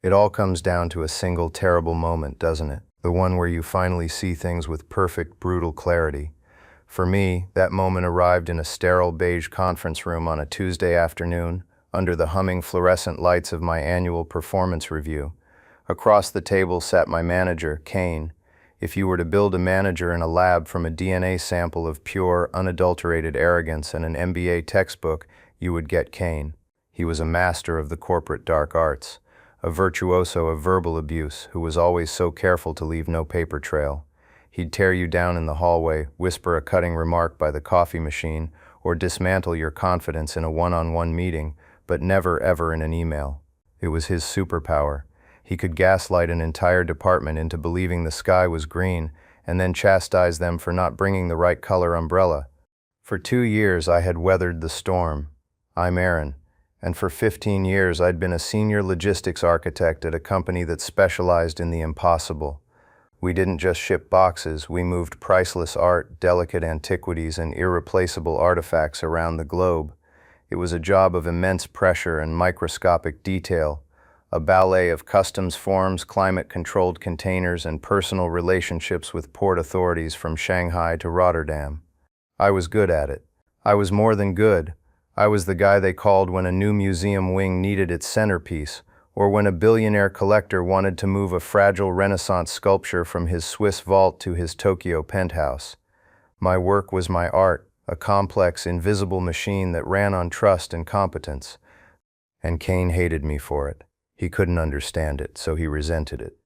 It all comes down to a single terrible moment, doesn't it? The one where you finally see things with perfect, brutal clarity. For me, that moment arrived in a sterile beige conference room on a Tuesday afternoon, under the humming fluorescent lights of my annual performance review. Across the table sat my manager, Kane. If you were to build a manager in a lab from a DNA sample of pure, unadulterated arrogance and an MBA textbook, you would get Kane. He was a master of the corporate dark arts, a virtuoso of verbal abuse who was always so careful to leave no paper trail. He'd tear you down in the hallway, whisper a cutting remark by the coffee machine, or dismantle your confidence in a one-on-one meeting, but never ever in an email. It was his superpower. He could gaslight an entire department into believing the sky was green, and then chastise them for not bringing the right color umbrella. For 2 years I had weathered the storm. I'm Aaron, and for 15 years I'd been a senior logistics architect at a company that specialized in the impossible. We didn't just ship boxes, we moved priceless art, delicate antiquities, and irreplaceable artifacts around the globe. It was a job of immense pressure and microscopic detail, a ballet of customs forms, climate-controlled containers, and personal relationships with port authorities from Shanghai to Rotterdam. I was good at it. I was more than good. I was the guy they called when a new museum wing needed its centerpiece, or when a billionaire collector wanted to move a fragile Renaissance sculpture from his Swiss vault to his Tokyo penthouse. My work was my art, a complex, invisible machine that ran on trust and competence. And Kane hated me for it. He couldn't understand it, so he resented it.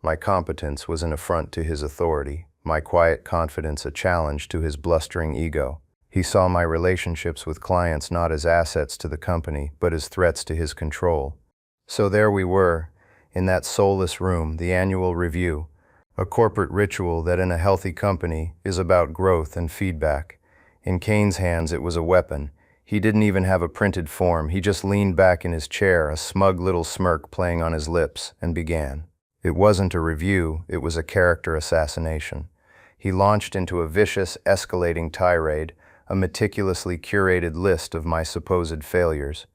My competence was an affront to his authority, my quiet confidence a challenge to his blustering ego. He saw my relationships with clients not as assets to the company, but as threats to his control. So there we were, in that soulless room, the annual review, a corporate ritual that in a healthy company is about growth and feedback. In Kane's hands it was a weapon. He didn't even have a printed form. He just leaned back in his chair, a smug little smirk playing on his lips, and began. It wasn't a review, it was a character assassination. He launched into a vicious, escalating tirade, a meticulously curated list of my supposed failures.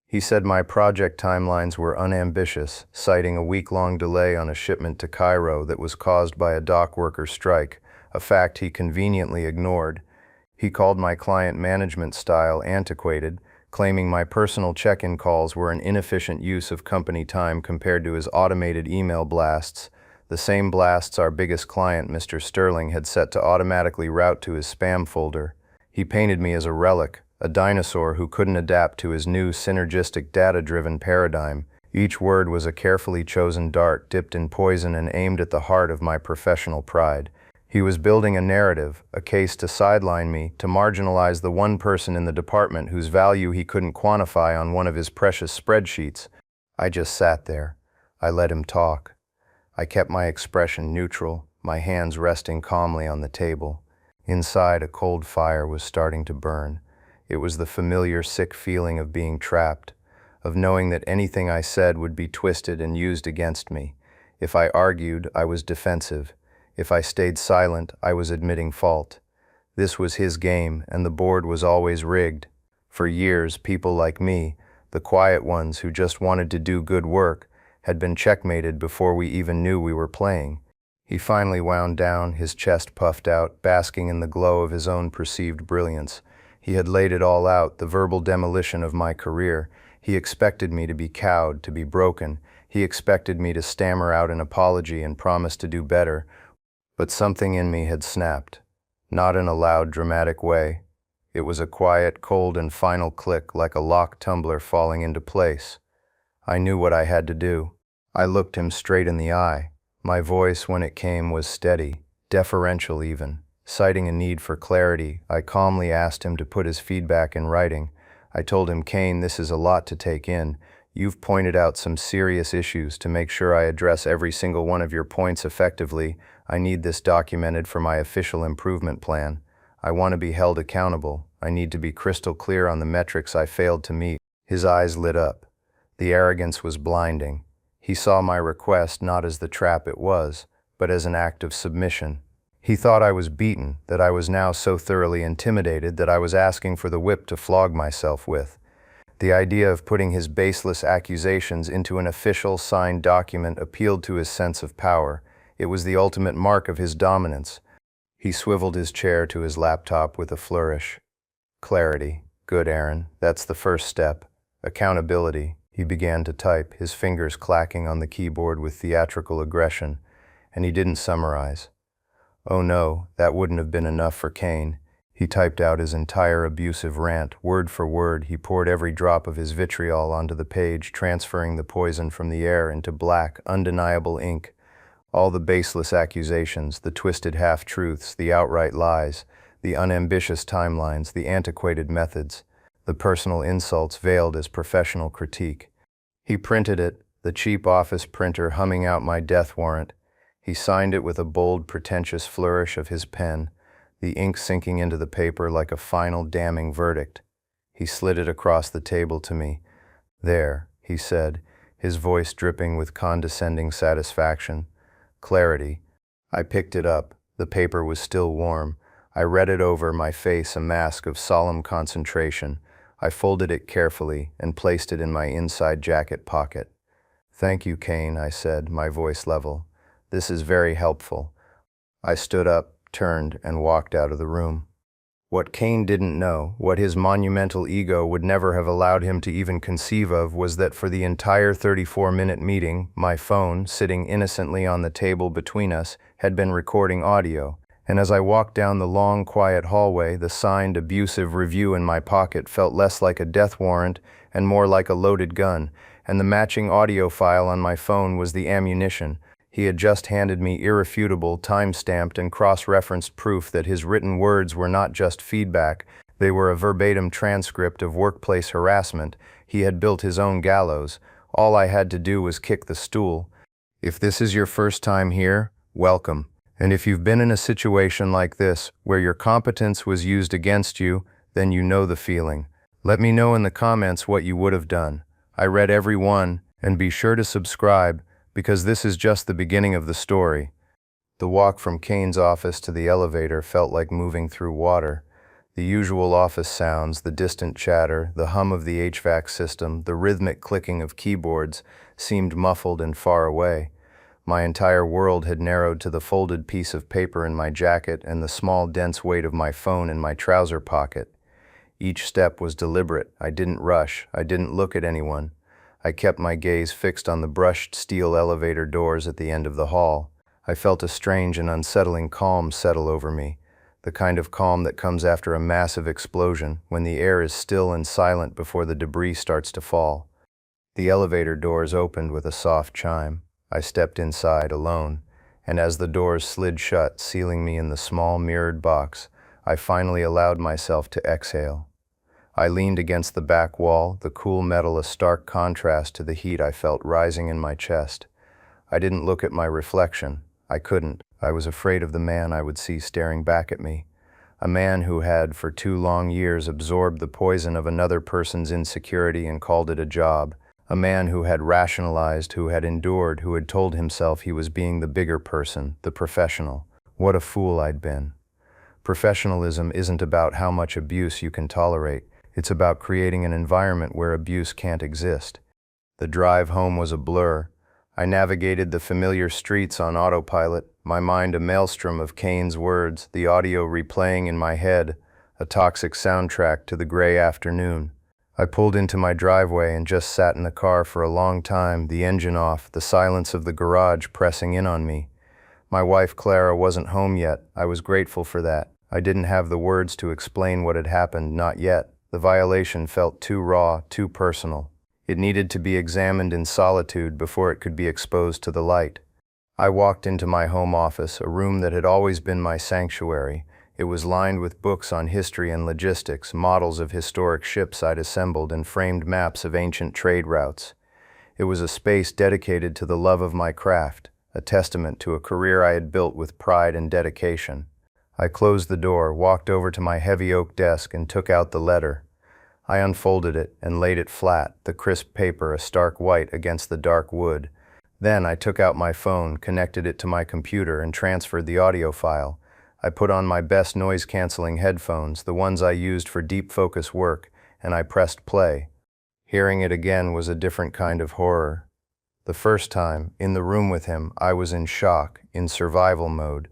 He said my project timelines were unambitious, citing a week-long delay on a shipment to Cairo that was caused by a dock worker strike, a fact he conveniently ignored. He called my client management style antiquated, claiming my personal check-in calls were an inefficient use of company time compared to his automated email blasts, the same blasts our biggest client, Mr. Sterling, had set to automatically route to his spam folder. He painted me as a relic, a dinosaur who couldn't adapt to his new synergistic data-driven paradigm. Each word was a carefully chosen dart dipped in poison and aimed at the heart of my professional pride. He was building a narrative, a case to sideline me, to marginalize the one person in the department whose value he couldn't quantify on one of his precious spreadsheets. I just sat there. I let him talk. I kept my expression neutral, my hands resting calmly on the table. Inside, a cold fire was starting to burn. It was the familiar sick feeling of being trapped, of knowing that anything I said would be twisted and used against me. If I argued, I was defensive. If I stayed silent, I was admitting fault. This was his game, and the board was always rigged. For years, people like me, the quiet ones who just wanted to do good work, had been checkmated before we even knew we were playing. He finally wound down, his chest puffed out, basking in the glow of his own perceived brilliance. He had laid it all out, the verbal demolition of my career. He expected me to be cowed, to be broken. He expected me to stammer out an apology and promise to do better. But something in me had snapped. Not in a loud, dramatic way. It was a quiet, cold, and final click, like a locked tumbler falling into place. I knew what I had to do. I looked him straight in the eye. My voice, when it came, was steady, deferential even. Citing a need for clarity, I calmly asked him to put his feedback in writing. I told him, Kane, this is a lot to take in. You've pointed out some serious issues. To make sure I address every single one of your points effectively, I need this documented for my official improvement plan. I want to be held accountable. I need to be crystal clear on the metrics I failed to meet. His eyes lit up. The arrogance was blinding. He saw my request not as the trap it was, but as an act of submission. He thought I was beaten, that I was now so thoroughly intimidated that I was asking for the whip to flog myself with. The idea of putting his baseless accusations into an official, signed document appealed to his sense of power. It was the ultimate mark of his dominance. He swiveled his chair to his laptop with a flourish. Clarity. Good, Aaron. That's the first step. Accountability. He began to type, his fingers clacking on the keyboard with theatrical aggression, and he didn't summarize. Oh no, that wouldn't have been enough for Kane. He typed out his entire abusive rant, word for word. He poured every drop of his vitriol onto the page, transferring the poison from the air into black, undeniable ink. All the baseless accusations, the twisted half-truths, the outright lies, the unambitious timelines, the antiquated methods, the personal insults veiled as professional critique. He printed it, the cheap office printer humming out my death warrant. He signed it with a bold, pretentious flourish of his pen, the ink sinking into the paper like a final damning verdict. He slid it across the table to me. There, he said, his voice dripping with condescending satisfaction. Clarity. I picked it up. The paper was still warm. I read it over, my face a mask of solemn concentration. I folded it carefully and placed it in my inside jacket pocket. Thank you, Kane, I said, my voice level. This is very helpful. I stood up, turned, and walked out of the room. What Kane didn't know, what his monumental ego would never have allowed him to even conceive of, was that for the entire 34-minute meeting, my phone, sitting innocently on the table between us, had been recording audio, and as I walked down the long, quiet hallway, the signed, abusive review in my pocket felt less like a death warrant and more like a loaded gun, and the matching audio file on my phone was the ammunition. He had just handed me irrefutable, time-stamped, and cross-referenced proof that his written words were not just feedback, they were a verbatim transcript of workplace harassment. He had built his own gallows. All I had to do was kick the stool. If this is your first time here, welcome. And if you've been in a situation like this, where your competence was used against you, then you know the feeling. Let me know in the comments what you would have done. I read every one, and be sure to subscribe, because this is just the beginning of the story. The walk from Kane's office to the elevator felt like moving through water. The usual office sounds, the distant chatter, the hum of the HVAC system, the rhythmic clicking of keyboards, seemed muffled and far away. My entire world had narrowed to the folded piece of paper in my jacket and the small, dense weight of my phone in my trouser pocket. Each step was deliberate. I didn't rush. I didn't look at anyone. I kept my gaze fixed on the brushed steel elevator doors at the end of the hall. I felt a strange and unsettling calm settle over me, the kind of calm that comes after a massive explosion, when the air is still and silent before the debris starts to fall. The elevator doors opened with a soft chime. I stepped inside alone, and as the doors slid shut, sealing me in the small mirrored box, I finally allowed myself to exhale. I leaned against the back wall, the cool metal a stark contrast to the heat I felt rising in my chest. I didn't look at my reflection. I couldn't. I was afraid of the man I would see staring back at me. A man who had, for 2 long years, absorbed the poison of another person's insecurity and called it a job. A man who had rationalized, who had endured, who had told himself he was being the bigger person, the professional. What a fool I'd been. Professionalism isn't about how much abuse you can tolerate. It's about creating an environment where abuse can't exist. The drive home was a blur. I navigated the familiar streets on autopilot, my mind a maelstrom of Kane's words, the audio replaying in my head, a toxic soundtrack to the gray afternoon. I pulled into my driveway and just sat in the car for a long time, the engine off, the silence of the garage pressing in on me. My wife Clara wasn't home yet. I was grateful for that. I didn't have the words to explain what had happened, not yet. The violation felt too raw, too personal. It needed to be examined in solitude before it could be exposed to the light. I walked into my home office, a room that had always been my sanctuary. It was lined with books on history and logistics, models of historic ships I'd assembled, and framed maps of ancient trade routes. It was a space dedicated to the love of my craft, a testament to a career I had built with pride and dedication. I closed the door, walked over to my heavy oak desk, and took out the letter. I unfolded it and laid it flat, the crisp paper a stark white against the dark wood. Then I took out my phone, connected it to my computer, and transferred the audio file. I put on my best noise-canceling headphones, the ones I used for deep focus work, and I pressed play. Hearing it again was a different kind of horror. The first time, in the room with him, I was in shock, in survival mode.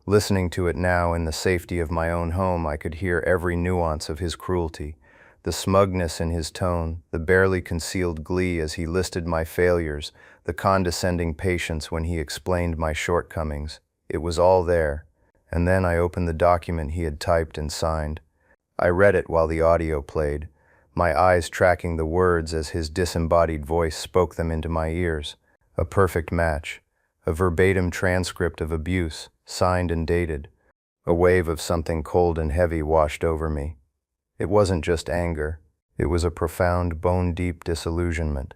Listening to it now in the safety of my own home, I could hear every nuance of his cruelty. The smugness in his tone, the barely concealed glee as he listed my failures, the condescending patience when he explained my shortcomings. It was all there. And then I opened the document he had typed and signed. I read it while the audio played, my eyes tracking the words as his disembodied voice spoke them into my ears. A perfect match. A verbatim transcript of abuse, signed and dated. A wave of something cold and heavy washed over me. It wasn't just anger. It was a profound, bone-deep disillusionment.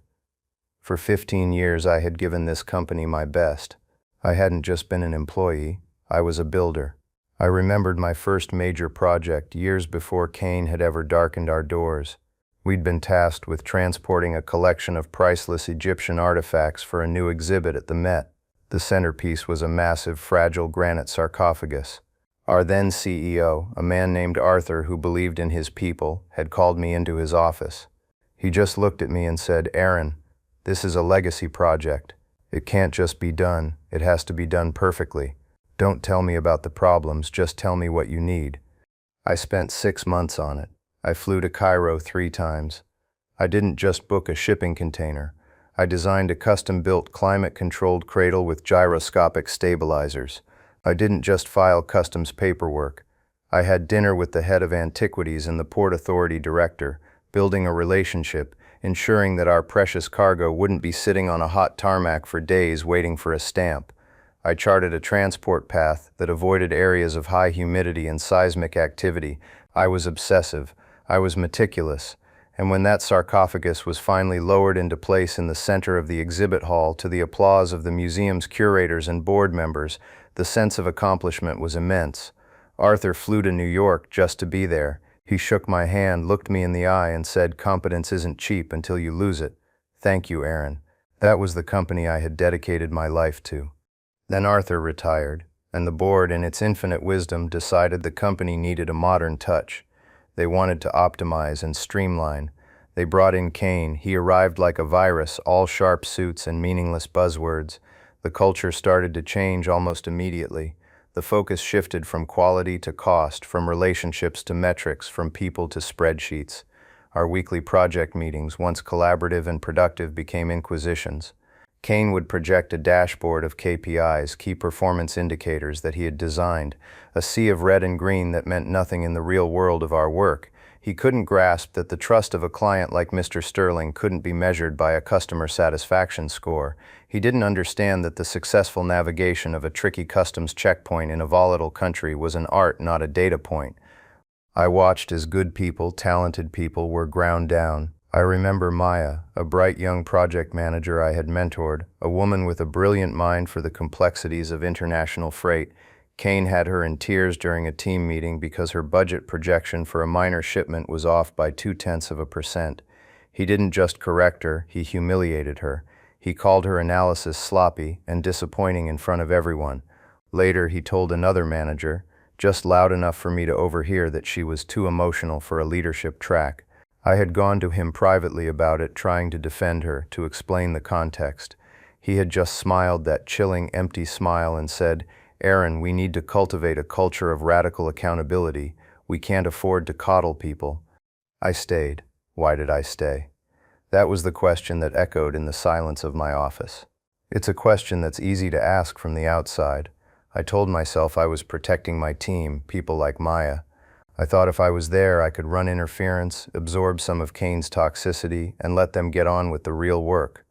For 15 years I had given this company my best. I hadn't just been an employee, I was a builder. I remembered my first major project years before Cain had ever darkened our doors. We'd been tasked with transporting a collection of priceless Egyptian artifacts for a new exhibit at the Met. The centerpiece was a massive, fragile granite sarcophagus. Our then CEO, a man named Arthur who believed in his people, had called me into his office. He just looked at me and said, "Aaron, this is a legacy project. It can't just be done, it has to be done perfectly. Don't tell me about the problems, just tell me what you need." I spent 6 months on it. I flew to Cairo 3 times. I didn't just book a shipping container. I designed a custom-built climate-controlled cradle with gyroscopic stabilizers. I didn't just file customs paperwork. I had dinner with the head of antiquities and the Port Authority director, building a relationship, ensuring that our precious cargo wouldn't be sitting on a hot tarmac for days waiting for a stamp. I charted a transport path that avoided areas of high humidity and seismic activity. I was obsessive. I was meticulous. And when that sarcophagus was finally lowered into place in the center of the exhibit hall to the applause of the museum's curators and board members, the sense of accomplishment was immense. Arthur flew to New York just to be there. He shook my hand, looked me in the eye, and said, "Competence isn't cheap until you lose it. Thank you, Aaron." That was the company I had dedicated my life to. Then Arthur retired, and the board, in its infinite wisdom, decided the company needed a modern touch. They wanted to optimize and streamline. They brought in Cain. He arrived like a virus, all sharp suits and meaningless buzzwords. The culture started to change almost immediately. The focus shifted from quality to cost, from relationships to metrics, from people to spreadsheets. Our weekly project meetings, once collaborative and productive, became inquisitions. Cain would project a dashboard of KPIs, key performance indicators that he had designed, a sea of red and green that meant nothing in the real world of our work. He couldn't grasp that the trust of a client like Mr. Sterling couldn't be measured by a customer satisfaction score. He didn't understand that the successful navigation of a tricky customs checkpoint in a volatile country was an art, not a data point. I watched as good people, talented people, were ground down. I remember Maya, a bright young project manager I had mentored, a woman with a brilliant mind for the complexities of international freight. Cain had her in tears during a team meeting because her budget projection for a minor shipment was off by 0.2%. He didn't just correct her, he humiliated her. He called her analysis sloppy and disappointing in front of everyone. Later, he told another manager, just loud enough for me to overhear, that she was too emotional for a leadership track. I had gone to him privately about it, trying to defend her, to explain the context. He had just smiled that chilling, empty smile and said, "Aaron, we need to cultivate a culture of radical accountability. We can't afford to coddle people." I stayed. Why did I stay? That was the question that echoed in the silence of my office. It's a question that's easy to ask from the outside. I told myself I was protecting my team, people like Maya. I thought if I was there, I could run interference, absorb some of Cain's toxicity, and let them get on with the real work.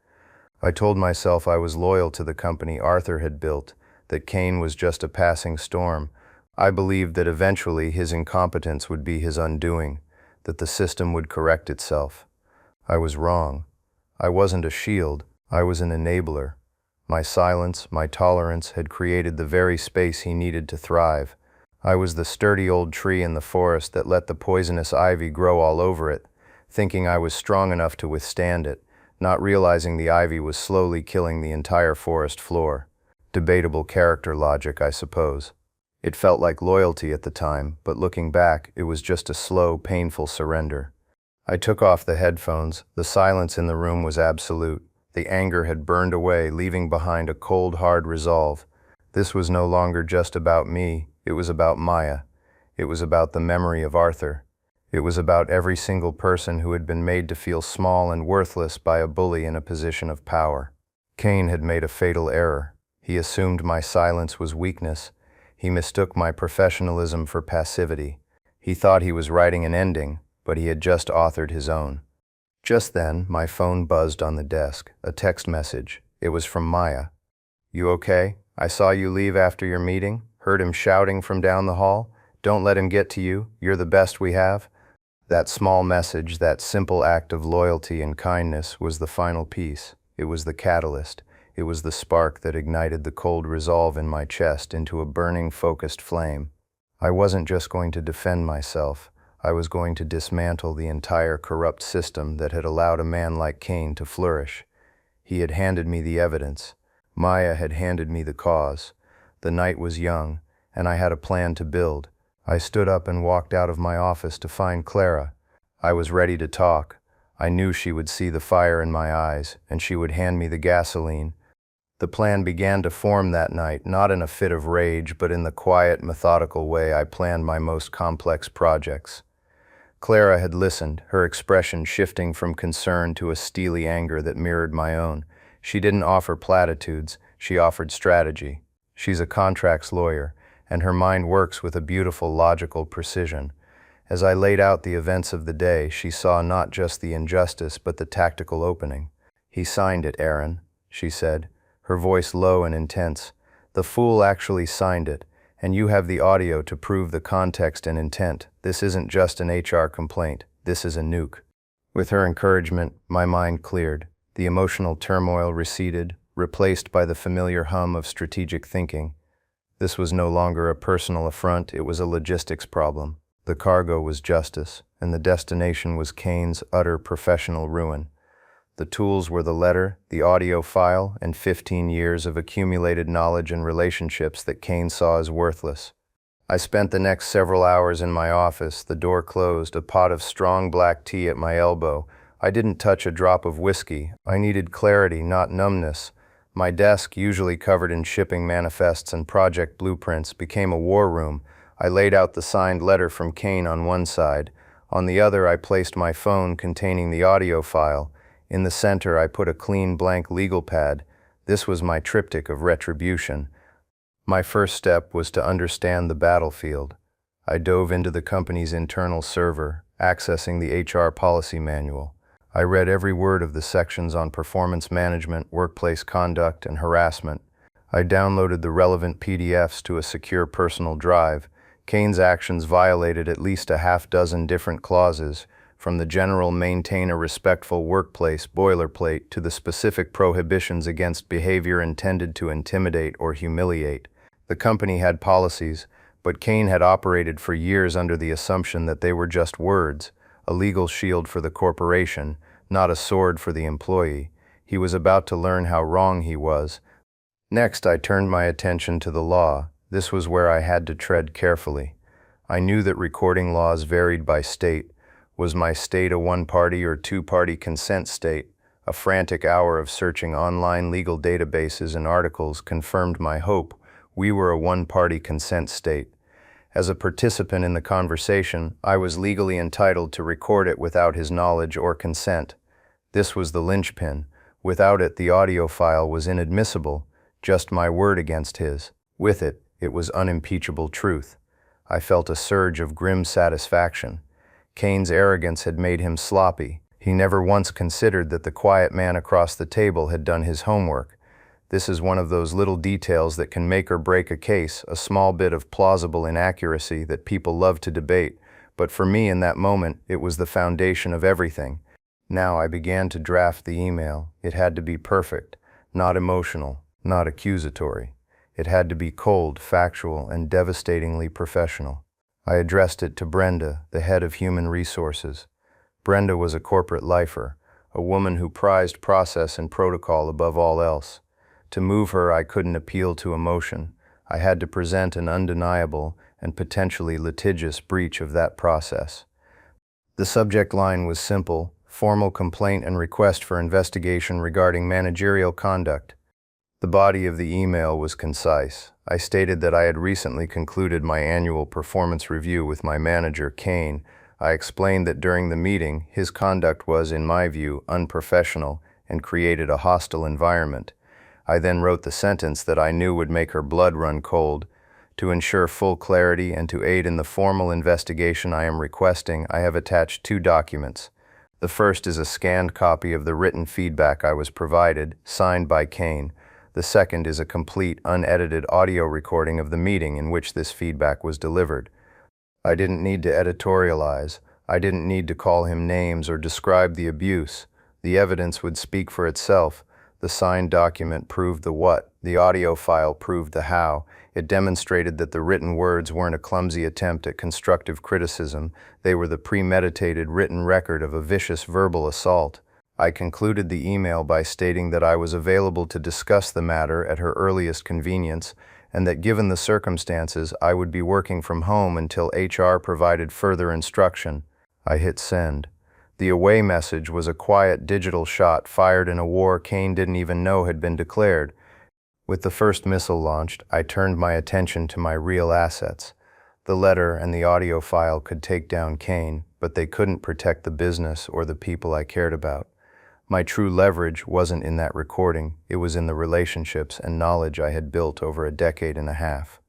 I told myself I was loyal to the company Arthur had built, that Cain was just a passing storm. I believed that eventually his incompetence would be his undoing, that the system would correct itself. I was wrong. I wasn't a shield, I was an enabler. My silence, my tolerance had created the very space he needed to thrive. I was the sturdy old tree in the forest that let the poisonous ivy grow all over it, thinking I was strong enough to withstand it, not realizing the ivy was slowly killing the entire forest floor. Debatable character logic, I suppose. It felt like loyalty at the time, but looking back, it was just a slow, painful surrender. I took off the headphones. The silence in the room was absolute. The anger had burned away, leaving behind a cold, hard resolve. This was no longer just about me. It was about Maya. It was about the memory of Arthur. It was about every single person who had been made to feel small and worthless by a bully in a position of power. Cain had made a fatal error. He assumed my silence was weakness. He mistook my professionalism for passivity. He thought he was writing an ending, but he had just authored his own. Just then, my phone buzzed on the desk, a text message. It was from Maya. "You okay? I saw you leave after your meeting. Heard him shouting from down the hall. Don't let him get to you. You're the best we have." That small message, that simple act of loyalty and kindness was the final piece. It was the catalyst. It was the spark that ignited the cold resolve in my chest into a burning, focused flame. I wasn't just going to defend myself. I was going to dismantle the entire corrupt system that had allowed a man like Cain to flourish. He had handed me the evidence. Maya had handed me the cause. The night was young, and I had a plan to build. I stood up and walked out of my office to find Clara. I was ready to talk. I knew she would see the fire in my eyes, and she would hand me the gasoline. The plan began to form that night, not in a fit of rage, but in the quiet, methodical way I planned my most complex projects. Clara had listened, her expression shifting from concern to a steely anger that mirrored my own. She didn't offer platitudes, she offered strategy. She's a contracts lawyer, and her mind works with a beautiful, logical precision. As I laid out the events of the day, she saw not just the injustice, but the tactical opening. "He signed it, Aaron," she said, her voice low and intense. "The fool actually signed it, and you have the audio to prove the context and intent. This isn't just an HR complaint. This is a nuke." With her encouragement, my mind cleared. The emotional turmoil receded, replaced by the familiar hum of strategic thinking. This was no longer a personal affront, it was a logistics problem. The cargo was justice, and the destination was Cain's utter professional ruin. The tools were the letter, the audio file, and 15 years of accumulated knowledge and relationships that Cain saw as worthless. I spent the next several hours in my office, the door closed, a pot of strong black tea at my elbow. I didn't touch a drop of whiskey. I needed clarity, not numbness. My desk, usually covered in shipping manifests and project blueprints, became a war room. I laid out the signed letter from Cain on one side. On the other, I placed my phone containing the audio file. In the center, I put a clean, blank legal pad. This was my triptych of retribution. My first step was to understand the battlefield. I dove into the company's internal server, accessing the HR policy manual. I read every word of the sections on performance management, workplace conduct, and harassment. I downloaded the relevant PDFs to a secure personal drive. Cain's actions violated at least a half-dozen different clauses, from the general maintain a respectful workplace boilerplate to the specific prohibitions against behavior intended to intimidate or humiliate. The company had policies, but Cain had operated for years under the assumption that they were just words, a legal shield for the corporation, not a sword for the employee. He was about to learn how wrong he was. Next, I turned my attention to the law. This was where I had to tread carefully. I knew that recording laws varied by state. Was my state a one-party or two-party consent state? A frantic hour of searching online legal databases and articles confirmed my hope. We were a one-party consent state. As a participant in the conversation, I was legally entitled to record it without his knowledge or consent. This was the linchpin. Without it, the audio file was inadmissible, just my word against his. With it, it was unimpeachable truth. I felt a surge of grim satisfaction. Cain's arrogance had made him sloppy. He never once considered that the quiet man across the table had done his homework. This is one of those little details that can make or break a case, a small bit of plausible inaccuracy that people love to debate. But for me in that moment, it was the foundation of everything. Now I began to draft the email. It had to be perfect, not emotional, not accusatory. It had to be cold, factual, and devastatingly professional. I addressed it to Brenda, the head of human resources. Brenda was a corporate lifer, a woman who prized process and protocol above all else. To move her, I couldn't appeal to emotion. I had to present an undeniable and potentially litigious breach of that process. The subject line was simple: formal complaint and request for investigation regarding managerial conduct. The body of the email was concise. I stated that I had recently concluded my annual performance review with my manager, Kane. I explained that during the meeting, his conduct was, in my view, unprofessional and created a hostile environment. I then wrote the sentence that I knew would make her blood run cold. To ensure full clarity and to aid in the formal investigation I am requesting, I have attached two documents. The first is a scanned copy of the written feedback I was provided, signed by Kane. The second is a complete, unedited audio recording of the meeting in which this feedback was delivered. I didn't need to editorialize. I didn't need to call him names or describe the abuse. The evidence would speak for itself. The signed document proved the what. The audio file proved the how. It demonstrated that the written words weren't a clumsy attempt at constructive criticism. They were the premeditated written record of a vicious verbal assault. I concluded the email by stating that I was available to discuss the matter at her earliest convenience, and that given the circumstances, I would be working from home until HR provided further instruction. I hit send. The away message was a quiet digital shot fired in a war Kane didn't even know had been declared. With the first missile launched, I turned my attention to my real assets. The letter and the audio file could take down Kane, but they couldn't protect the business or the people I cared about. My true leverage wasn't in that recording, it was in the relationships and knowledge I had built over a decade and a half.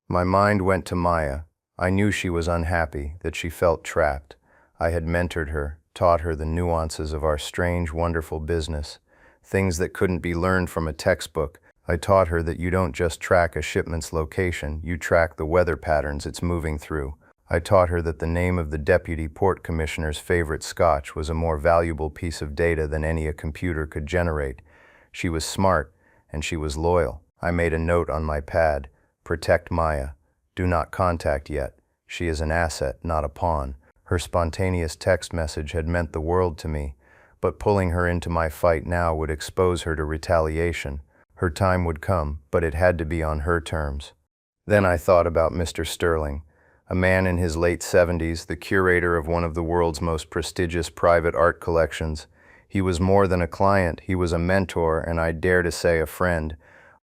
My mind went to Maya. I knew she was unhappy, that she felt trapped. I had mentored her, taught her the nuances of our strange, wonderful business, things that couldn't be learned from a textbook. I taught her that you don't just track a shipment's location, you track the weather patterns it's moving through. I taught her that the name of the deputy port commissioner's favorite scotch was a more valuable piece of data than any a computer could generate. She was smart, and she was loyal. I made a note on my pad: protect Maya. Do not contact yet. She is an asset, not a pawn. Her spontaneous text message had meant the world to me, but pulling her into my fight now would expose her to retaliation. Her time would come, but it had to be on her terms. Then I thought about Mr. Sterling, a man in his late 70s, the curator of one of the world's most prestigious private art collections. He was more than a client, he was a mentor, and I dare to say a friend.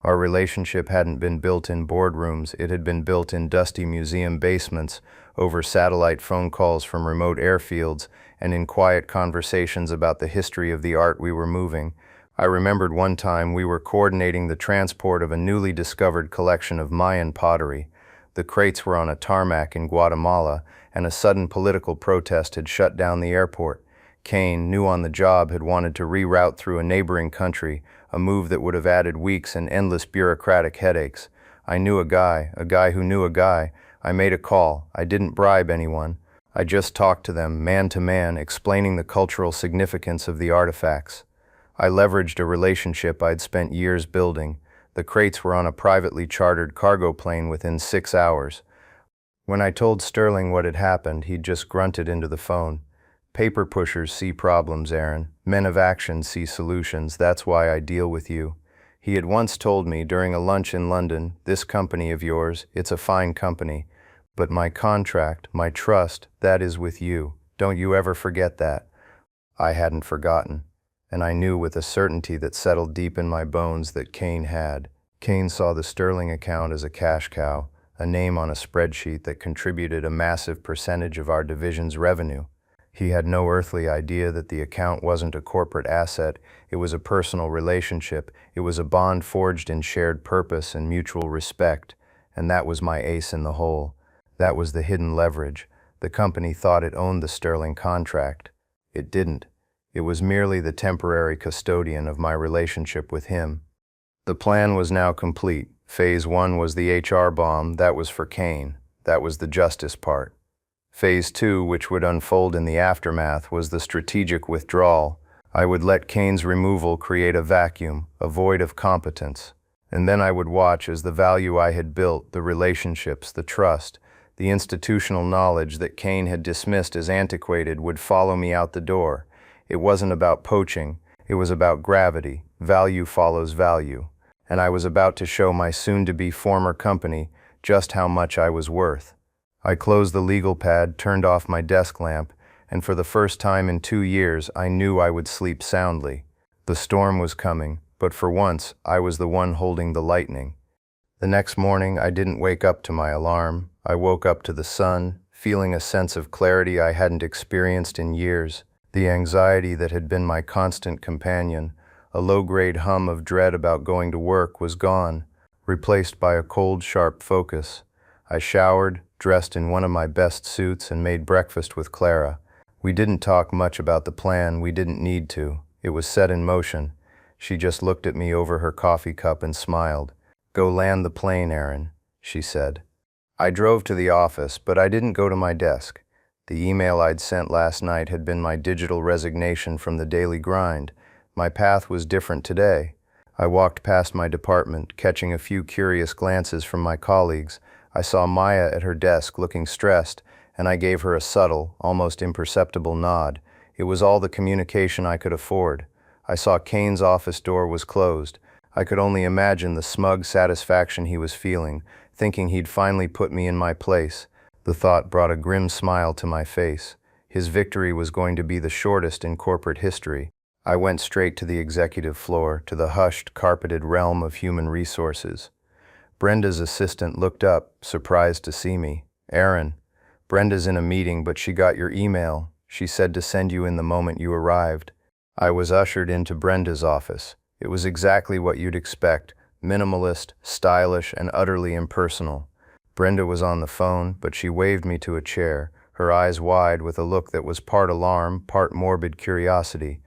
Our relationship hadn't been built in boardrooms, it had been built in dusty museum basements, over satellite phone calls from remote airfields, and in quiet conversations about the history of the art we were moving. I remembered one time we were coordinating the transport of a newly discovered collection of Mayan pottery. The crates were on a tarmac in Guatemala, and a sudden political protest had shut down the airport. Kane, new on the job, had wanted to reroute through a neighboring country, a move that would have added weeks and endless bureaucratic headaches. I knew a guy who knew a guy. I made a call. I didn't bribe anyone. I just talked to them, man to man, explaining the cultural significance of the artifacts. I leveraged a relationship I'd spent years building. The crates were on a privately chartered cargo plane within 6 hours. When I told Sterling what had happened, he'd just grunted into the phone. Paper pushers see problems, Aaron. Men of action see solutions. That's why I deal with you. He had once told me during a lunch in London, this company of yours, it's a fine company. But my contract, my trust, that is with you. Don't you ever forget that. I hadn't forgotten. And I knew with a certainty that settled deep in my bones that Kane had. Kane saw the Sterling account as a cash cow, a name on a spreadsheet that contributed a massive percentage of our division's revenue. He had no earthly idea that the account wasn't a corporate asset, it was a personal relationship, it was a bond forged in shared purpose and mutual respect, and that was my ace in the hole. That was the hidden leverage. The company thought it owned the Sterling contract. It didn't. It was merely the temporary custodian of my relationship with him. The plan was now complete. Phase 1 was the HR bomb. That was for Kane. That was the justice part. Phase 2, which would unfold in the aftermath, was the strategic withdrawal. I would let Kane's removal create a vacuum, a void of competence. And then I would watch as the value I had built, the relationships, the trust, the institutional knowledge that Kane had dismissed as antiquated would follow me out the door. It wasn't about poaching, it was about gravity. Value follows value. And I was about to show my soon-to-be former company just how much I was worth. I closed the legal pad, turned off my desk lamp, and for the first time in 2 years, I knew I would sleep soundly. The storm was coming, but for once, I was the one holding the lightning. The next morning, I didn't wake up to my alarm. I woke up to the sun, feeling a sense of clarity I hadn't experienced in years. The anxiety that had been my constant companion, a low-grade hum of dread about going to work, was gone, replaced by a cold, sharp focus. I showered, dressed in one of my best suits, and made breakfast with Clara. We didn't talk much about the plan. We didn't need to. It was set in motion. She just looked at me over her coffee cup and smiled. "Go land the plane, Aaron," she said. I drove to the office, but I didn't go to my desk. The email I'd sent last night had been my digital resignation from the daily grind. My path was different today. I walked past my department, catching a few curious glances from my colleagues. I saw Maya at her desk looking stressed, and I gave her a subtle, almost imperceptible nod. It was all the communication I could afford. I saw Kane's office door was closed. I could only imagine the smug satisfaction he was feeling, thinking he'd finally put me in my place. The thought brought a grim smile to my face. His victory was going to be the shortest in corporate history. I went straight to the executive floor, to the hushed, carpeted realm of human resources. Brenda's assistant looked up, surprised to see me. "Aaron, Brenda's in a meeting, but she got your email. She said to send you in the moment you arrived." I was ushered into Brenda's office. It was exactly what you'd expect: minimalist, stylish, and utterly impersonal. Brenda was on the phone, but she waved me to a chair, her eyes wide with a look that was part alarm, part morbid curiosity.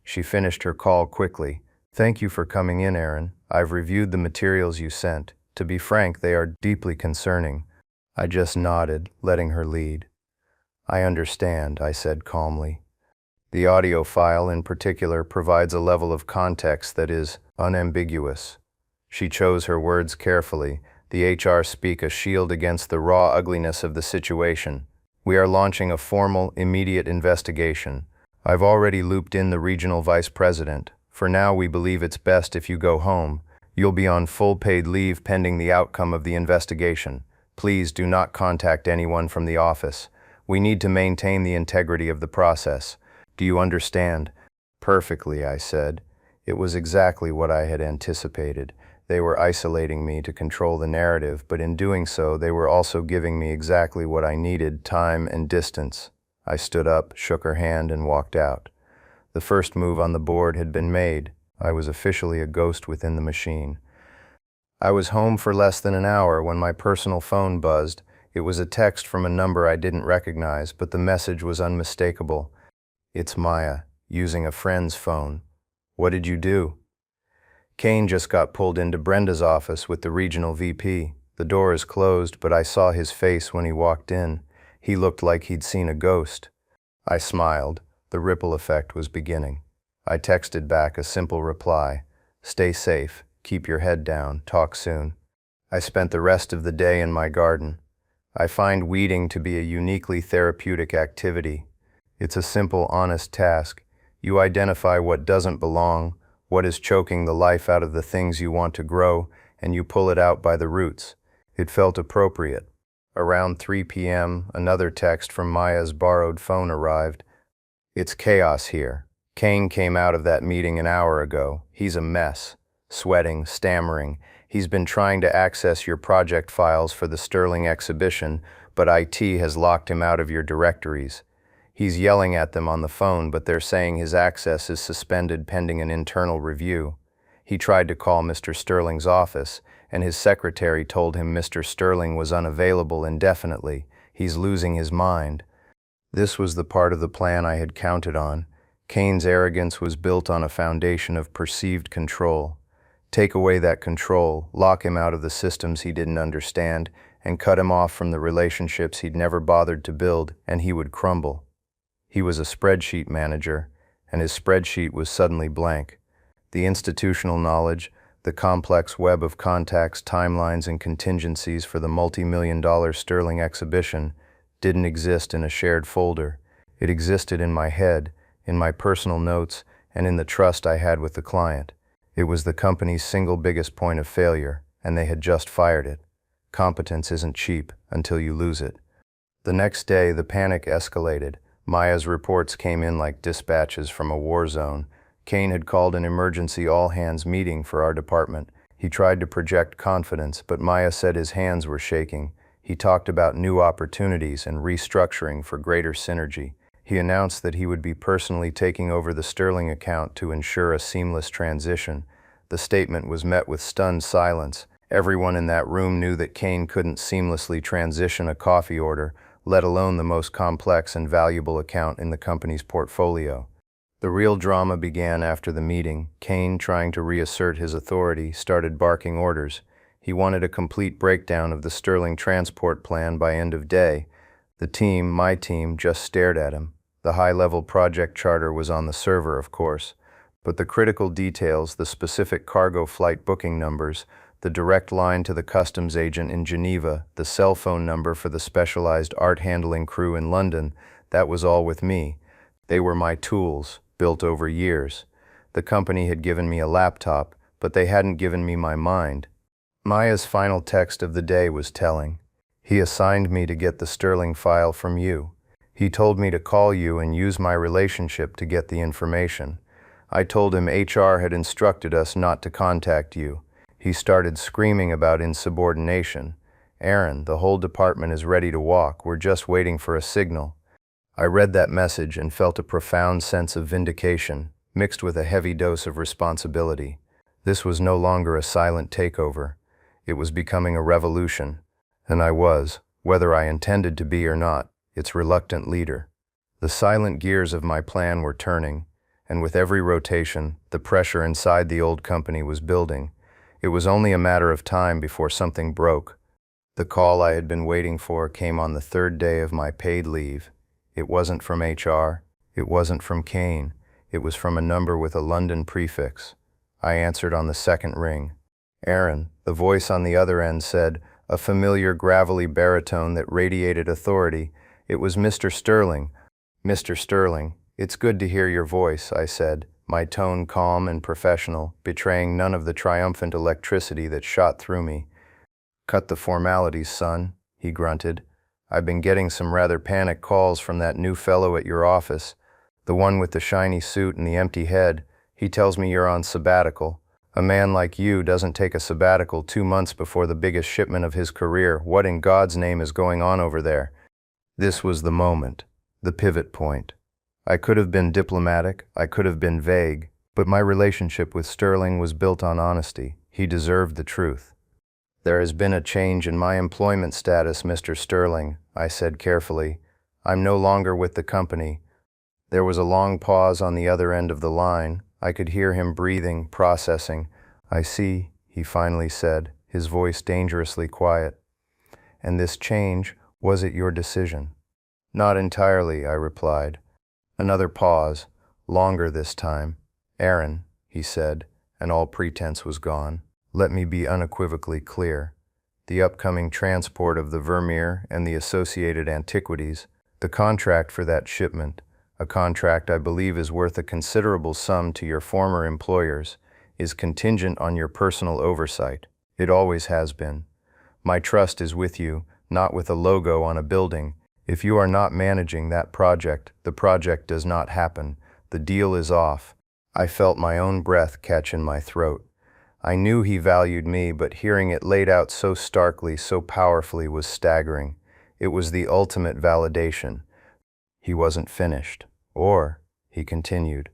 She finished her call quickly. "Thank you for coming in, Aaron. I've reviewed the materials you sent. To be frank, they are deeply concerning." I just nodded, letting her lead. "I understand," I said calmly. "The audio file in particular provides a level of context that is unambiguous." She chose her words carefully. The HR speak a shield against the raw ugliness of the situation. "We are launching a formal, immediate investigation. I've already looped in the regional vice president. For now, we believe it's best if you go home. You'll be on full paid leave pending the outcome of the investigation. Please do not contact anyone from the office. We need to maintain the integrity of the process. Do you understand?" "Perfectly," I said. It was exactly what I had anticipated. They were isolating me to control the narrative, but in doing so, they were also giving me exactly what I needed: time and distance. I stood up, shook her hand, and walked out. The first move on the board had been made. I was officially a ghost within the machine. I was home for less than an hour when my personal phone buzzed. It was a text from a number I didn't recognize, but the message was unmistakable. "It's Maya, using a friend's phone. What did you do?" "Kane just got pulled into Brenda's office with the regional VP. The door is closed, but I saw his face when he walked in. He looked like he'd seen a ghost." I smiled. The ripple effect was beginning. I texted back a simple reply: "Stay safe, keep your head down, talk soon." I spent the rest of the day in my garden. I find weeding to be a uniquely therapeutic activity. It's a simple, honest task. You identify what doesn't belong, what is choking the life out of the things you want to grow, and you pull it out by the roots. It felt appropriate. Around 3 p.m., another text from Maya's borrowed phone arrived. "It's chaos here. Kane came out of that meeting an hour ago. He's a mess. Sweating, stammering. He's been trying to access your project files for the Sterling exhibition, but IT has locked him out of your directories. He's yelling at them on the phone, but they're saying his access is suspended pending an internal review. He tried to call Mr. Sterling's office, and his secretary told him Mr. Sterling was unavailable indefinitely. He's losing his mind." This was the part of the plan I had counted on. Kane's arrogance was built on a foundation of perceived control. Take away that control, lock him out of the systems he didn't understand, and cut him off from the relationships he'd never bothered to build, and he would crumble. He was a spreadsheet manager, and his spreadsheet was suddenly blank. The institutional knowledge, the complex web of contacts, timelines, and contingencies for the multi-million-dollar Sterling exhibition didn't exist in a shared folder. It existed in my head, in my personal notes, and in the trust I had with the client. It was the company's single biggest point of failure, and they had just fired it. Competence isn't cheap until you lose it. The next day, the panic escalated. Maya's reports came in like dispatches from a war zone. Kane had called an emergency all-hands meeting for our department. He tried to project confidence, but Maya said his hands were shaking. He talked about new opportunities and restructuring for greater synergy. He announced that he would be personally taking over the Sterling account to ensure a seamless transition. The statement was met with stunned silence. Everyone in that room knew that Kane couldn't seamlessly transition a coffee order, let alone the most complex and valuable account in the company's portfolio. The real drama began after the meeting. Kane, trying to reassert his authority, started barking orders. He wanted a complete breakdown of the Sterling transport plan by end of day. The team, my team, just stared at him. The high-level project charter was on the server, of course, but the critical details, the specific cargo flight booking numbers, the direct line to the customs agent in Geneva, the cell phone number for the specialized art handling crew in London, that was all with me. They were my tools, built over years. The company had given me a laptop, but they hadn't given me my mind. Maya's final text of the day was telling. He assigned me to get the Sterling file from you. He told me to call you and use my relationship to get the information. I told him HR had instructed us not to contact you. He started screaming about insubordination. Aaron, the whole department is ready to walk. We're just waiting for a signal. I read that message and felt a profound sense of vindication, mixed with a heavy dose of responsibility. This was no longer a silent takeover. It was becoming a revolution, and I was, whether I intended to be or not, its reluctant leader. The silent gears of my plan were turning, and with every rotation, the pressure inside the old company was building. It was only a matter of time before something broke. The call I had been waiting for came on the third day of my paid leave. It wasn't from HR. It wasn't from Kane. It was from a number with a London prefix. I answered on the second ring. Aaron, the voice on the other end said, a familiar gravelly baritone that radiated authority. It was Mr. Sterling. Mr. Sterling, it's good to hear your voice, I said, my tone calm and professional, betraying none of the triumphant electricity that shot through me. Cut the formalities, son, he grunted. I've been getting some rather panicked calls from that new fellow at your office, the one with the shiny suit and the empty head. He tells me you're on sabbatical. A man like you doesn't take a sabbatical 2 months before the biggest shipment of his career. What in God's name is going on over there? This was the moment, the pivot point. I could have been diplomatic, I could have been vague, but my relationship with Sterling was built on honesty. He deserved the truth. There has been a change in my employment status, Mr. Sterling, I said carefully. I'm no longer with the company. There was a long pause on the other end of the line. I could hear him breathing, processing. I see, he finally said, his voice dangerously quiet. And this change, was it your decision? Not entirely, I replied. Another pause, longer this time. Aaron, he said, and all pretense was gone. Let me be unequivocally clear. The upcoming transport of the Vermeer and the associated antiquities, the contract for that shipment, a contract I believe is worth a considerable sum to your former employers, is contingent on your personal oversight. It always has been. My trust is with you, not with a logo on a building. If you are not managing that project, the project does not happen. The deal is off. I felt my own breath catch in my throat. I knew he valued me, but hearing it laid out so starkly, so powerfully was staggering. It was the ultimate validation. He wasn't finished. Or, he continued,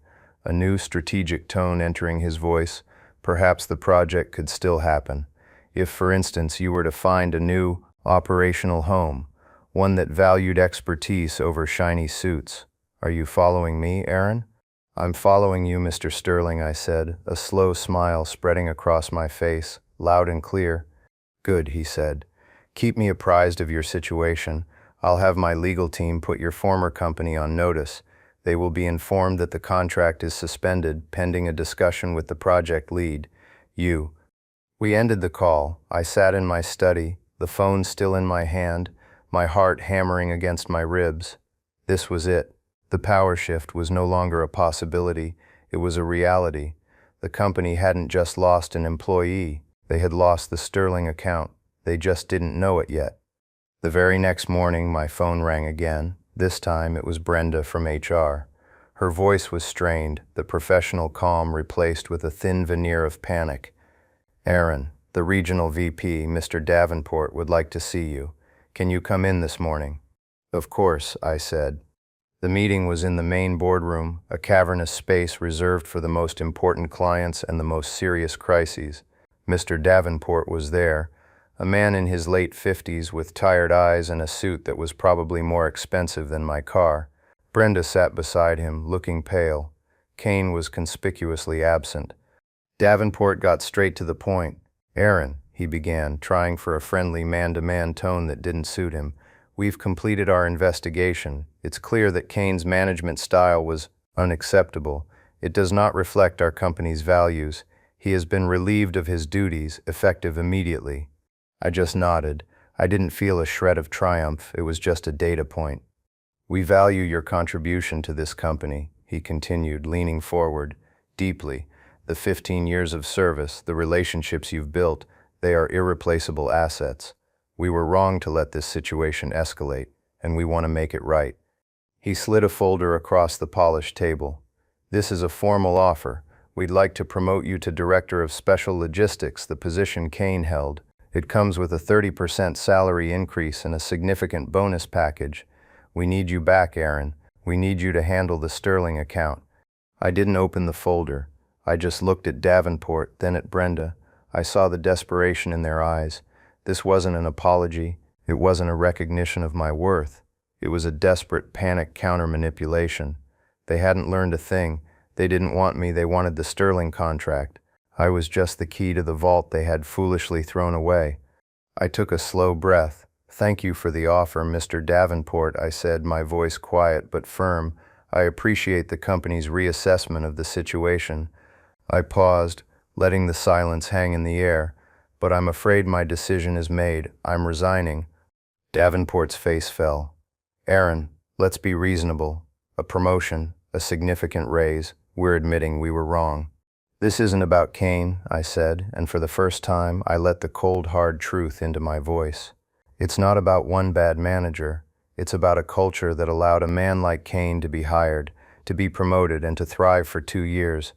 a new strategic tone entering his voice, perhaps the project could still happen. If, for instance, you were to find a new, operational home, one that valued expertise over shiny suits. Are you following me, Aaron? I'm following you, Mr. Sterling, I said, a slow smile spreading across my face, loud and clear. Good, he said. Keep me apprised of your situation. I'll have my legal team put your former company on notice. They will be informed that the contract is suspended pending a discussion with the project lead. You. We ended the call. I sat in my study, the phone still in my hand, my heart hammering against my ribs. This was it. The power shift was no longer a possibility, it was a reality. The company hadn't just lost an employee, they had lost the Sterling account. They just didn't know it yet. The very next morning, my phone rang again, This time it was Brenda from HR. Her voice was strained, the professional calm replaced with a thin veneer of panic. "Aaron, the regional VP, Mr. Davenport, would like to see you. Can you come in this morning?" "Of course," I said. The meeting was in the main boardroom, a cavernous space reserved for the most important clients and the most serious crises. Mr. Davenport was there, a man in his late 50s with tired eyes and a suit that was probably more expensive than my car. Brenda sat beside him, looking pale. Kane was conspicuously absent. Davenport got straight to the point. "Aaron," he began, trying for a friendly man-to-man tone that didn't suit him, "we've completed our investigation. It's clear that Kane's management style was unacceptable. It does not reflect our company's values. He has been relieved of his duties, effective immediately." I just nodded. I didn't feel a shred of triumph. It was just a data point. "We value your contribution to this company," he continued, leaning forward, "deeply. The 15 years of service, the relationships you've built, they are irreplaceable assets. We were wrong to let this situation escalate, and we want to make it right." He slid a folder across the polished table. "This is a formal offer. We'd like to promote you to Director of Special Logistics, the position Kane held. It comes with a 30% salary increase and a significant bonus package. We need you back, Aaron. We need you to handle the Sterling account." I didn't open the folder. I just looked at Davenport, then at Brenda. I saw the desperation in their eyes. This wasn't an apology. It wasn't a recognition of my worth. It was a desperate panic counter-manipulation. They hadn't learned a thing. They didn't want me. They wanted the Sterling contract. I was just the key to the vault they had foolishly thrown away. I took a slow breath. "Thank you for the offer, Mr. Davenport," I said, my voice quiet but firm. "I appreciate the company's reassessment of the situation." I paused, letting the silence hang in the air. "But I'm afraid my decision is made. I'm resigning." Davenport's face fell. "Aaron, let's be reasonable. A promotion, a significant raise. We're admitting we were wrong." "This isn't about Kane," I said, and for the first time I let the cold, hard truth into my voice. "It's not about one bad manager. It's about a culture that allowed a man like Kane to be hired, to be promoted, and to thrive for 2 years.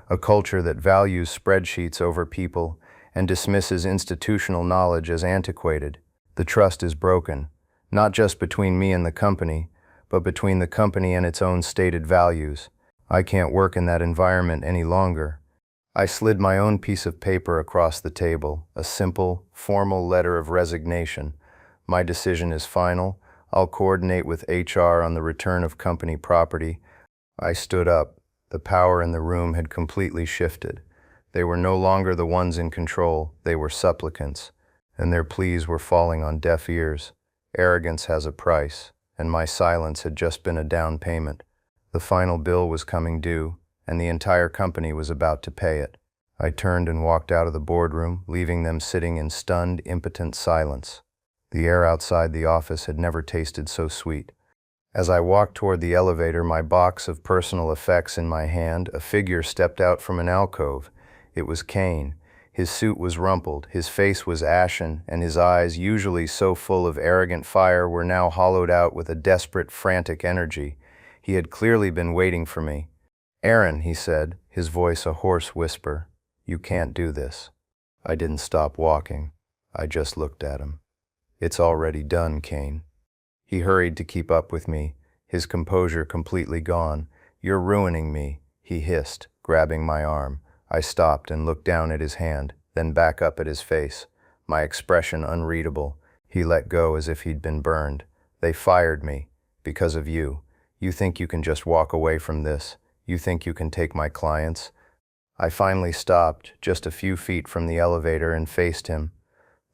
A culture that values spreadsheets over people and dismisses institutional knowledge as antiquated. The trust is broken, not just between me and the company, but between the company and its own stated values. I can't work in that environment any longer." I slid my own piece of paper across the table, a simple, formal letter of resignation. "My decision is final. I'll coordinate with HR on the return of company property." I stood up. The power in the room had completely shifted. They were no longer the ones in control. They were supplicants, and their pleas were falling on deaf ears. Arrogance has a price, and my silence had just been a down payment. The final bill was coming due, and the entire company was about to pay it. I turned and walked out of the boardroom, leaving them sitting in stunned, impotent silence. The air outside the office had never tasted so sweet. As I walked toward the elevator, my box of personal effects in my hand, a figure stepped out from an alcove. It was Kane. His suit was rumpled, his face was ashen, and his eyes, usually so full of arrogant fire, were now hollowed out with a desperate, frantic energy. He had clearly been waiting for me. "Aaron," he said, his voice a hoarse whisper, "you can't do this." I didn't stop walking. I just looked at him. "It's already done, Kane." He hurried to keep up with me, his composure completely gone. "You're ruining me," he hissed, grabbing my arm. I stopped and looked down at his hand, then back up at his face, my expression unreadable. He let go as if he'd been burned. "They fired me. Because of you. You think you can just walk away from this? You think you can take my clients?" I finally stopped, just a few feet from the elevator, and faced him.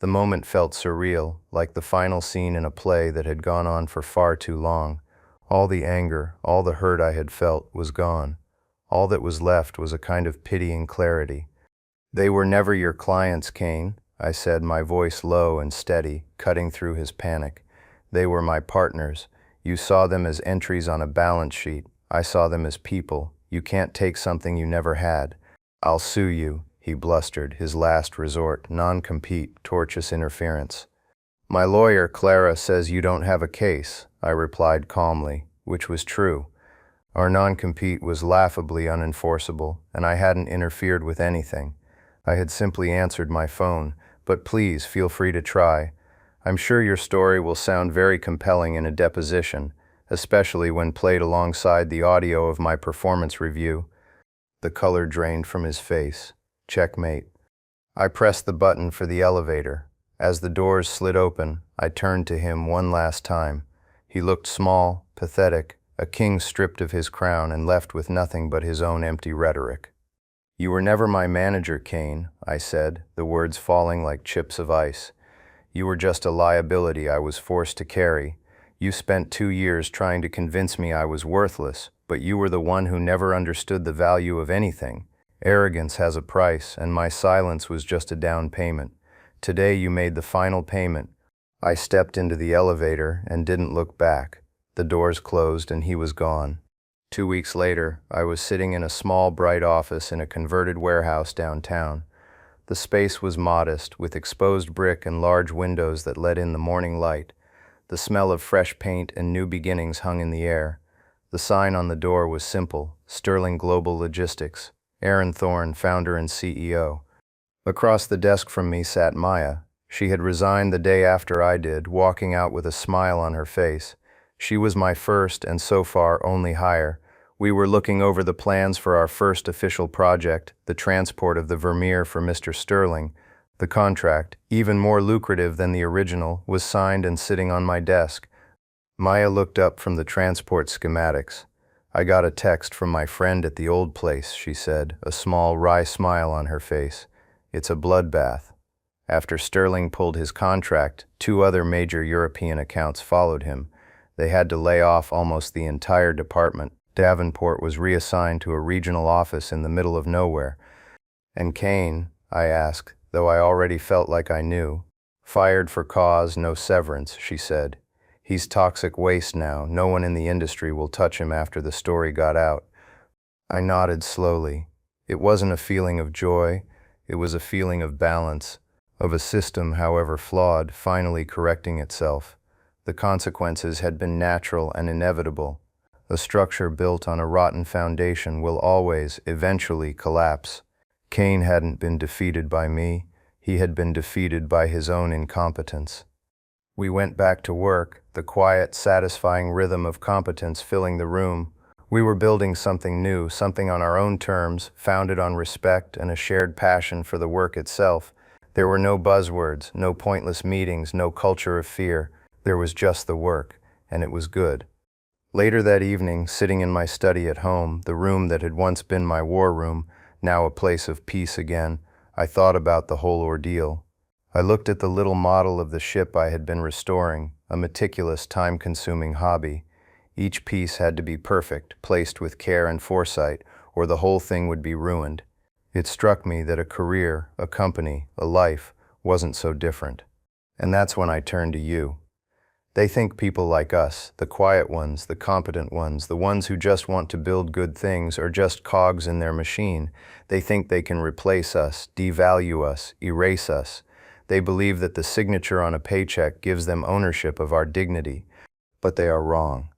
The moment felt surreal, like the final scene in a play that had gone on for far too long. All the anger, all the hurt I had felt was gone. All that was left was a kind of pitying clarity. "They were never your clients, Kane," I said, my voice low and steady, cutting through his panic. "They were my partners. You saw them as entries on a balance sheet. I saw them as people. You can't take something you never had." "I'll sue you," he blustered, his last resort, non-compete, tortious interference. "My lawyer, Clara, says you don't have a case." I replied calmly, which was true. Our non-compete was laughably unenforceable, and I hadn't interfered with anything. I had simply answered my phone, but please feel free to try. I'm sure your story will sound very compelling in a deposition, especially when played alongside the audio of my performance review. The color drained from his face. Checkmate. I pressed the button for the elevator. As the doors slid open, I turned to him one last time. He looked small, pathetic, a king stripped of his crown and left with nothing but his own empty rhetoric. "You were never my manager, Kane," I said, the words falling like chips of ice. "You were just a liability I was forced to carry. You spent 2 years trying to convince me I was worthless, but you were the one who never understood the value of anything. Arrogance has a price, and my silence was just a down payment. Today you made the final payment." I stepped into the elevator and didn't look back. The doors closed and he was gone. 2 weeks later, I was sitting in a small, bright office in a converted warehouse downtown. The space was modest, with exposed brick and large windows that let in the morning light. The smell of fresh paint and new beginnings hung in the air. The sign on the door was simple: Sterling Global Logistics, Aaron Thorne, founder and CEO. Across the desk from me sat Maya. She had resigned the day after I did, walking out with a smile on her face. She was my first and so far only hire. We were looking over the plans for our first official project, the transport of the Vermeer for Mr. Sterling. The contract, even more lucrative than the original, was signed and sitting on my desk. Maya looked up from the transport schematics. "I got a text from my friend at the old place," she said, a small, wry smile on her face. "It's a bloodbath." After Sterling pulled his contract, 2 other major European accounts followed him. They had to lay off almost the entire department. Davenport was reassigned to a regional office in the middle of nowhere. "And Kane?" I asked, though I already felt like I knew. "Fired for cause, no severance," she said. "He's toxic waste now. No one in the industry will touch him after the story got out." I nodded slowly. It wasn't a feeling of joy. It was a feeling of balance, of a system, however flawed, finally correcting itself. The consequences had been natural and inevitable. A structure built on a rotten foundation will always, eventually, collapse. Kane hadn't been defeated by me. He had been defeated by his own incompetence. We went back to work, the quiet, satisfying rhythm of competence filling the room. We were building something new, something on our own terms, founded on respect and a shared passion for the work itself. There were no buzzwords, no pointless meetings, no culture of fear. There was just the work, and it was good. Later that evening, sitting in my study at home, the room that had once been my war room, now a place of peace again, I thought about the whole ordeal. I looked at the little model of the ship I had been restoring, a meticulous, time-consuming hobby. Each piece had to be perfect, placed with care and foresight, or the whole thing would be ruined. It struck me that a career, a company, a life, wasn't so different. And that's when I turned to you. They think people like us, the quiet ones, the competent ones, the ones who just want to build good things, are just cogs in their machine. They think they can replace us, devalue us, erase us. They believe that the signature on a paycheck gives them ownership of our dignity. But they are wrong.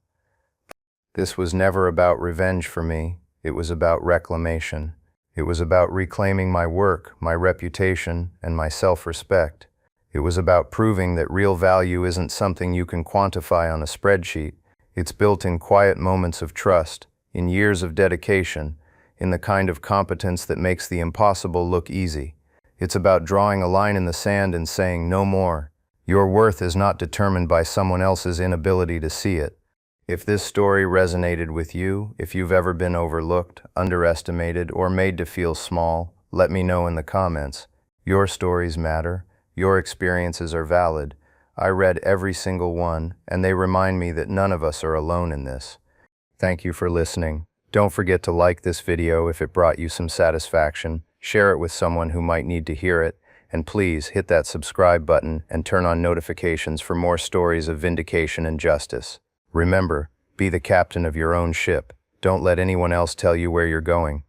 This was never about revenge for me. It was about reclamation. It was about reclaiming my work, my reputation, and my self-respect. It was about proving that real value isn't something you can quantify on a spreadsheet. It's built in quiet moments of trust, in years of dedication, in the kind of competence that makes the impossible look easy. It's about drawing a line in the sand and saying, "No more." Your worth is not determined by someone else's inability to see it. If this story resonated with you, if you've ever been overlooked, underestimated, or made to feel small, let me know in the comments. Your stories matter. Your experiences are valid. I read every single one, and they remind me that none of us are alone in this. Thank you for listening. Don't forget to like this video if it brought you some satisfaction, share it with someone who might need to hear it, and please hit that subscribe button and turn on notifications for more stories of vindication and justice. Remember, be the captain of your own ship. Don't let anyone else tell you where you're going.